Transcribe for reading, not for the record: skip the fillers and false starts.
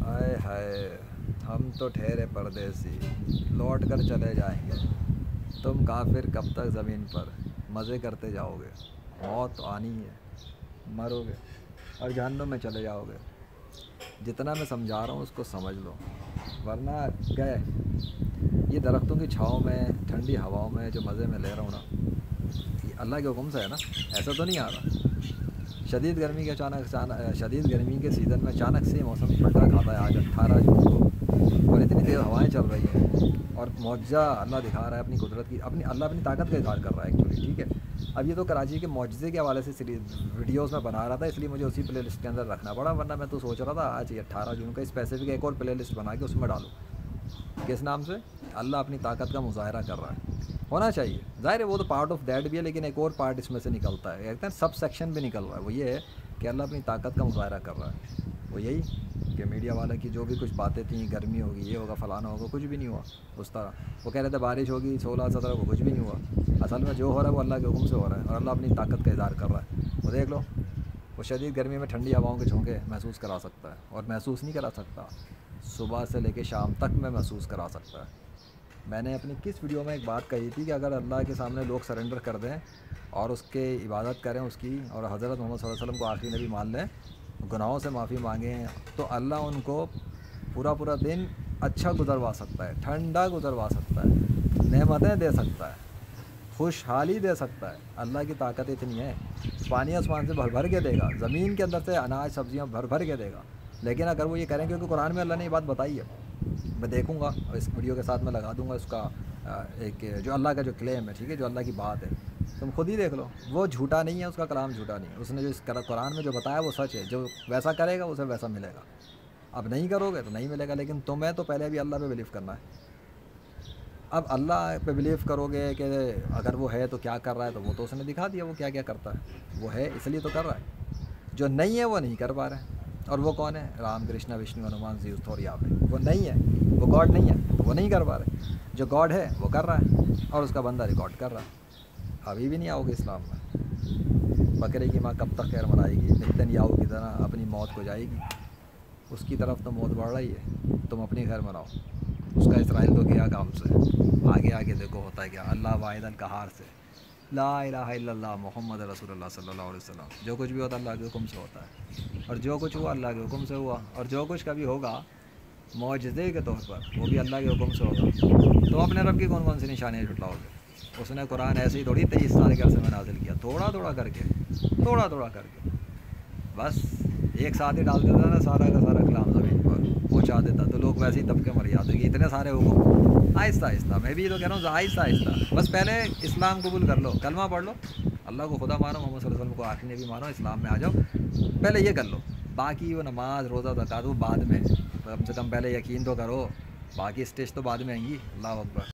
आए हाय, हम तो ठहरे परदेसी, लौट कर चले जाएंगे। तुम काफिर कब तक ज़मीन पर मज़े करते जाओगे। मौत तो आनी है, मरोगे और जहन्नुम में चले जाओगे। जितना मैं समझा रहा हूँ उसको समझ लो, वरना गए। ये दरख्तों की छाँव में, ठंडी हवाओं में जो मज़े में ले रहा हूँ ना, ये अल्लाह के हुक्म से है ना, ऐसा तो नहीं आ रहा। शदीद गर्मी के सीज़न में अचानक से मौसम पलटा खाता है आज 18 जून को, और इतनी तेज़ हवाएं चल रही हैं और मुआवजा अल्लाह दिखा रहा है अपनी कुदरत की, अल्लाह अपनी ताकत का इजहार कर रहा है एक्चुअली। ठीक है, अब ये तो कराची के मुआवजे के हवाले से वीडियोस में बना रहा था, इसलिए मुझे उसी प्ले लिस्ट के अंदर रखना पड़ा, वरना मैं तो सोच रहा था आज 18 जून का स्पेसिफिक एक और प्ले लिस्ट बना के उसमें डालूँ। किस नाम से? अल्लाह अपनी ताकत का मुजाहरा कर रहा है। होना चाहिए, ज़ाहिर है वो तो पार्ट ऑफ दैट भी है, लेकिन एक और पार्ट इसमें से निकलता है, कहते हैं सब सेक्शन भी निकल रहा है। वो ये है कि अल्लाह अपनी ताकत का मुजाहरा कर रहा है। वो यही कि मीडिया वाला की जो भी कुछ बातें थी, गर्मी होगी, ये होगा, फलाना होगा, कुछ भी नहीं हुआ उस तरह। वो कह रहे थे बारिश होगी 16-17 को, कुछ भी नहीं हुआ। असल में जो हो रहा है वो अल्लाह के हुक्म से हो रहा है, और अल्लाह अपनी ताकत का इजहार कर रहा है। वो देख लो, वो शदीद गर्मी में ठंडी हवाओं के झोंके महसूस करा सकता है, और महसूस नहीं करा सकता, सुबह से लेकर शाम तक में महसूस करा सकता है। मैंने अपनी किस वीडियो में एक बात कही थी कि अगर अल्लाह के सामने लोग सरेंडर कर दें और उसके इबादत करें उसकी, और हज़रत मोहम्मद सल्लल्लाहु अलैहि वसल्लम को आखिरी नबी मान लें, गुनाहों से माफ़ी मांगें, तो अल्लाह उनको पूरा पूरा दिन अच्छा गुजरवा सकता है, ठंडा गुजरवा सकता है, नेमतें दे सकता है, खुशहाली दे सकता है। अल्लाह की ताकत इतनी है, पानी आसमान से भर भर के देगा, ज़मीन के अंदर से अनाज सब्जियां भर भर के देगा। लेकिन अगर वो ये करें, क्योंकि कुरान में अल्लाह ने ये बात बताई है, मैं देखूंगा और इस वीडियो के साथ मैं लगा दूंगा उसका एक जो अल्लाह का जो क्लेम है, ठीक है, जो अल्लाह की बात है, तुम खुद ही देख लो, वो झूठा नहीं है, उसका कलाम झूठा नहीं है। उसने जो इस कुरान में जो बताया वो सच है। जो वैसा करेगा उसे वैसा मिलेगा, अब नहीं करोगे तो नहीं मिलेगा। लेकिन तुम्हें तो पहले भी अल्लाह पे बिलीव करना है। अब अल्लाह पे बिलीव करोगे कि अगर वो है तो क्या कर रहा है, तो वो तो उसने दिखा दिया वो क्या क्या करता है। वो है इसलिए तो कर रहा है, जो नहीं है वो नहीं कर पा रहे हैं। और वो कौन है? राम कृष्णा विष्णु हनुमान जी थोर यावे, वो नहीं है, वो गॉड नहीं है, तो वो नहीं कर पा रहे। जो गॉड है वो कर रहा है, और उसका बंदा रिकॉर्ड कर रहा है। अभी भी नहीं आओगे इस्लाम में। बकरे की माँ कब तक खैर मनाएगी, नेतन्याहू की तरह अपनी मौत को जाएगी, उसकी तरफ तो मौत बढ़ रही है, तुम अपनी खैर मनाओ। उसका इसराइल तो गया काम से, आगे आगे देखो होता है क्या। अल्लाह वाहिद अल कहार से, ला इलाहा इल्लल्लाह मोहम्मद रसूलुल्लाह सल्लल्लाहु अलैहि वसल्लम। जो कुछ भी होता है अल्लाह के हुक्म से होता है, और जो कुछ हुआ अल्लाह के हुक्म से हुआ, और जो कुछ कभी होगा मौजज़े के तौर पर वो भी अल्लाह के हुक्म से होगा। तो अपने रब की कौन कौन सी निशानियाँ जुटलाओगे? उसने कुरान ऐसे ही थोड़ी 23 साल के अरसे में नाजिल किया, थोड़ा थोड़ा करके बस एक साथ ही डाल देता ना सारा का सारा कलाम ज़मीन पर पहुँचा देता, तो लोग वैसे ही दबके मर जाते कि इतने सारे हुक्म। आहिस्ता आहिस्ता, मैं भी तो कह रहा हूँ, आहिस्ता आहिस्ता। बस पहले इस्लाम कबूल कर लो, कलमा पढ़ लो, अल्लाह को खुदा मानो, मोहम्मद सल्लल्लाहु अलैहि वसल्लम को आखिरी नबी मानो, इस्लाम में आ जाओ। पहले ये कर लो, बाकी वो नमाज रोज़ा ज़कात वो बाद में, कम से कम पहले यकीन तो करो, बाकी स्टेज तो बाद में आएंगी। अल्लाह अकबर।